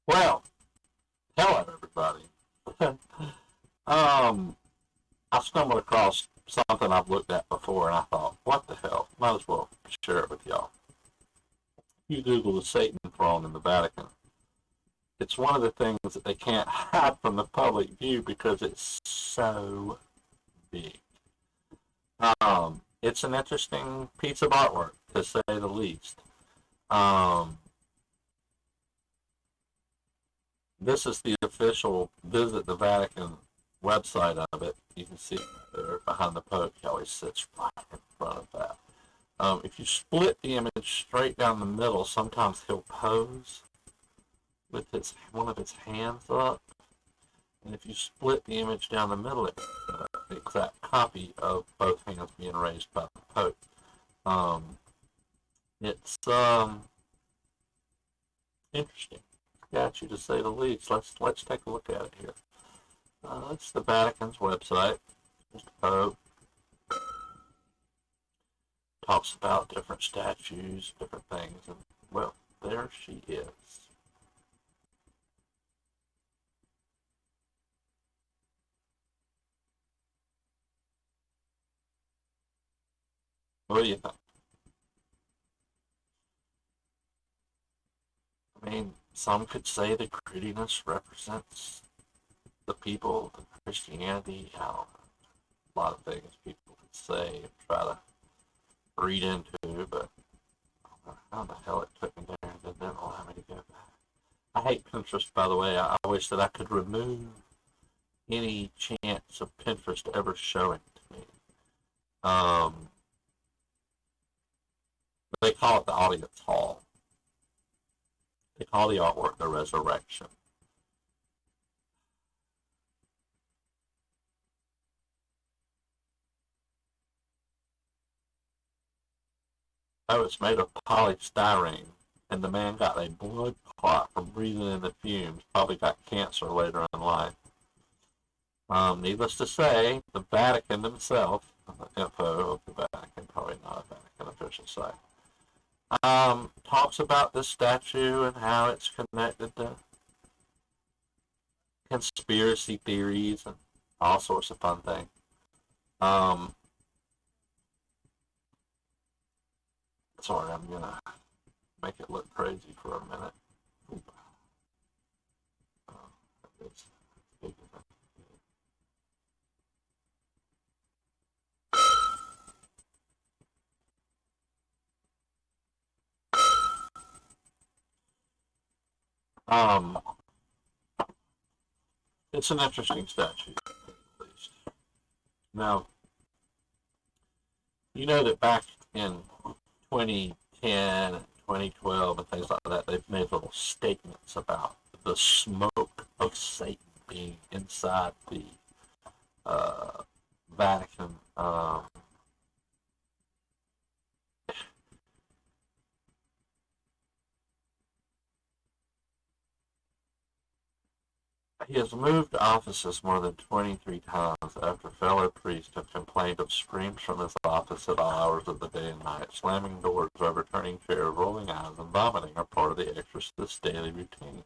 Well, hello everybody. um, I stumbled across something I've looked at before, and I thought, what the hell? Might as well share it with y'all. You Google the Satan throne in the Vatican. It's one of the things that they can't hide from the public view because it's so big. It's an interesting piece of artwork, to say the least. Um, this is the official Visit the Vatican website of it. You can see there behind the Pope. He always sits right in front of that. If you split the image straight down the middle, sometimes he'll pose with one of his hands up. And if you split the image down the middle, it's the exact copy of both hands being raised by the Pope. It's interesting, got you to say the least. Let's take a look at it here. It's the Vatican's website. There's the Pope. Talks about different statues, different things, and well, there she is. What do you think? I mean, some could say the grittiness represents the people, the Christianity, how a lot of things people could say and try to read into, but how the hell it took me there and then didn't allow me to go back. I hate Pinterest, by the way. I wish that I could remove any chance of Pinterest ever showing to me. Um, they call it the audience hall. They call the artwork the resurrection. Oh, it's made of polystyrene, and the man got a blood clot from breathing in the fumes. Probably got cancer later in life. Needless to say, the Vatican themselves, the info of the Vatican, probably not a Vatican official site, talks about this statue and how it's connected to conspiracy theories and all sorts of fun things. Um, sorry, I'm gonna make it look crazy for a minute. Um, it's an interesting statue, at least. Now, you know that back in 2010, 2012, and things like that, they've made little statements about the smoke of Satan being inside the uh, Vatican. He has moved offices more than 23 times after fellow priests have complained of screams from his office at all hours of the day and night. Slamming doors, overturning chairs, rolling eyes, and vomiting are part of the exorcist's daily routine.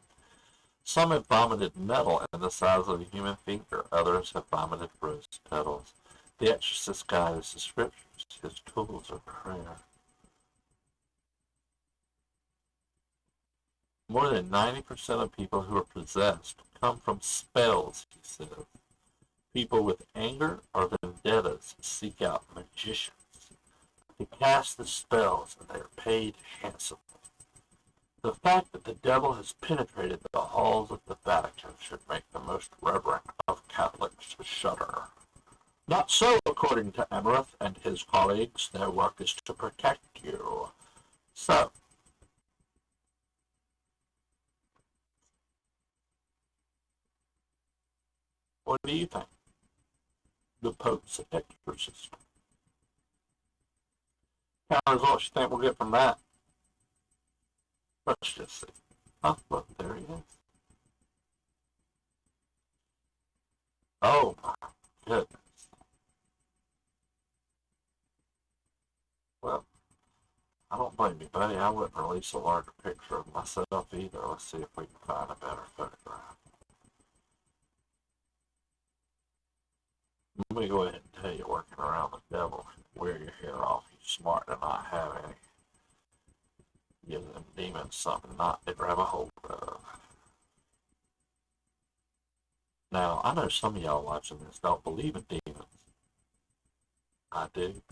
Some have vomited metal in the size of a human finger. Others have vomited rose petals. The exorcist guides the scriptures. His tools are prayer. More than 90% of people who are possessed come from spells, he says. People with anger or vendettas seek out magicians to cast the spells, and they are paid handsomely. The fact that the devil has penetrated the halls of the Vatican should make the most reverent of Catholics shudder. Not so, according to Emmerich and his colleagues. Their work is to protect you. So, what do you think? The Pope's exorcist. What kind of results you think we'll get from that? Let's just see. Oh, look, there he is. Oh, my goodness. Well, I don't blame me, buddy. I wouldn't release a larger picture of myself either. Let's see if we can find a better photograph. Let me go ahead and tell you, working around the devil, wear your hair off. You're smart to not have any. Give them demons something not to grab a hold of. Now, I know some of y'all watching this don't believe in demons. I do.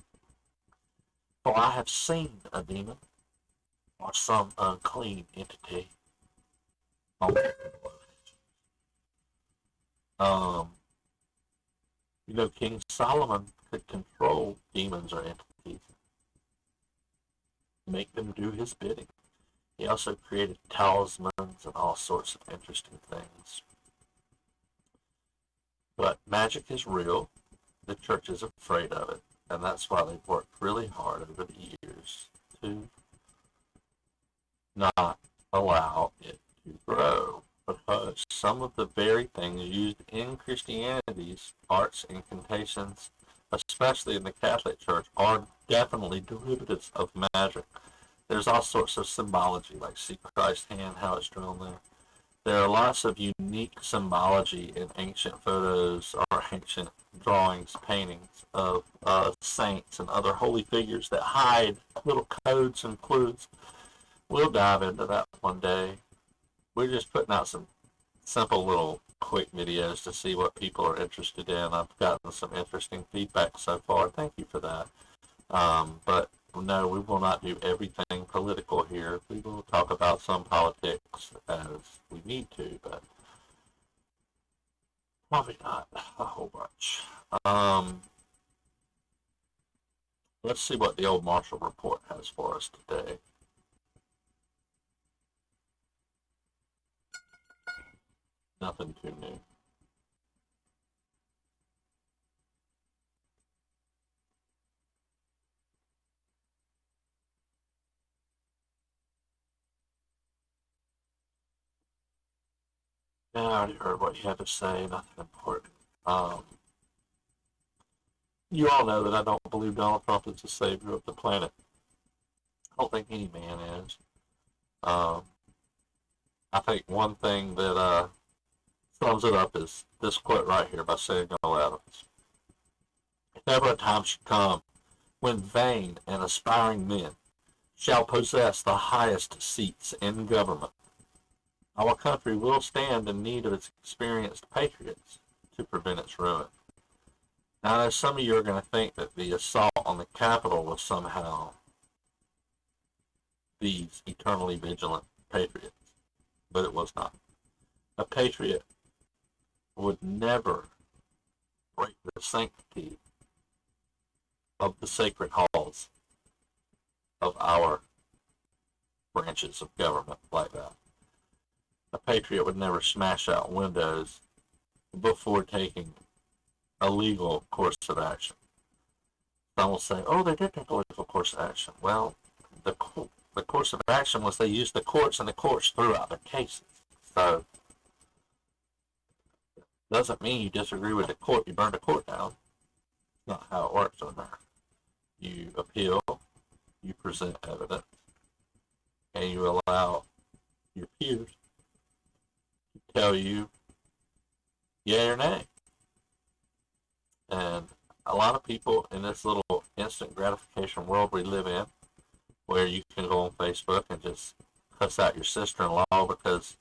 For I have seen a demon or some unclean entity. You know, King Solomon could control demons or entities, make them do his bidding. He also created talismans and all sorts of interesting things. But magic is real. The church is afraid of it, and that's why they've worked really hard over the years to not allow it to grow, because some of the very things used in Christianity's arts incantations, especially in the Catholic Church, are definitely derivatives of magic. There's all sorts of symbology, like see Christ's hand, how it's drawn there. There are lots of unique symbology in ancient photos or ancient drawings, paintings of saints and other holy figures that hide little codes and clues. We'll dive into that one day. We're just putting out some simple little quick videos to see what people are interested in. I've gotten some interesting feedback so far. Thank you for that. But no, we will not do everything political here. We will talk about some politics as we need to, but probably not a whole bunch. Let's see what the old Marshall Report has for us today. Nothing too new. Yeah, I already heard what you had to say. Nothing important. You all know that I don't believe Donald Trump is the savior of the planet. I don't think any man is. I think one thing that sums it up is this quote right here by Samuel Adams. If ever a time should come when vain and aspiring men shall possess the highest seats in government, our country will stand in need of its experienced patriots to prevent its ruin. Now, I know some of you are going to think that the assault on the Capitol was somehow these eternally vigilant patriots, but it was not. A patriot would never break the sanctity of the sacred halls of our branches of government like that. A patriot would never smash out windows before taking a legal course of action. Some will say, oh, they did take a legal course of action. Well, the course of action was they used the courts, and the courts threw out their cases. So, doesn't mean you disagree with the court, you burn the court down. That's not how it works on there. You appeal, you present evidence, and you allow your peers to tell you yay or nay. And a lot of people in this little instant gratification world we live in, where you can go on Facebook and just cuss out your sister-in-law because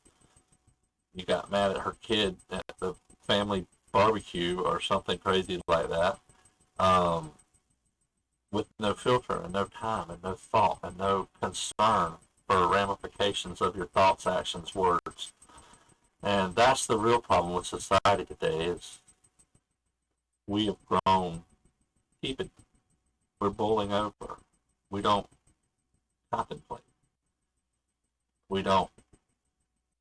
you got mad at her kid at the family barbecue or something crazy like that, with no filter and no time and no thought and no concern for ramifications of your thoughts, actions, words. And that's the real problem with society today is we have grown tepid. We're boiling over. We don't contemplate. We don't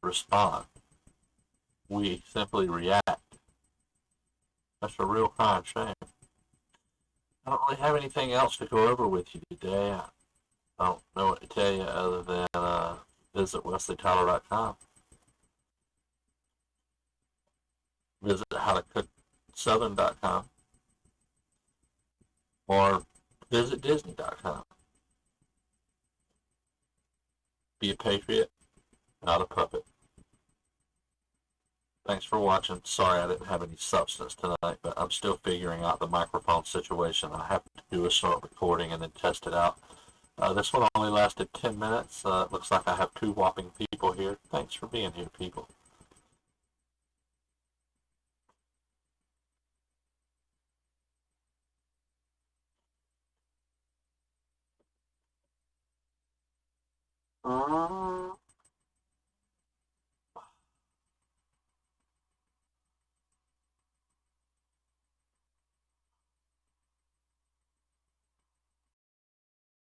respond. We simply react. That's a real crying shame. I don't really have anything else to go over with you today. I don't know what to tell you other than visit wesleytyler.com. Visit howtoCookSouthern.com or visit Disney.com. Be a patriot, not a puppet. Thanks for watching. Sorry I didn't have any substance tonight, but I'm still figuring out the microphone situation. I have to do a short recording and then test it out. This one only lasted 10 minutes. It looks like I have 2 whopping people here. Thanks for being here, people.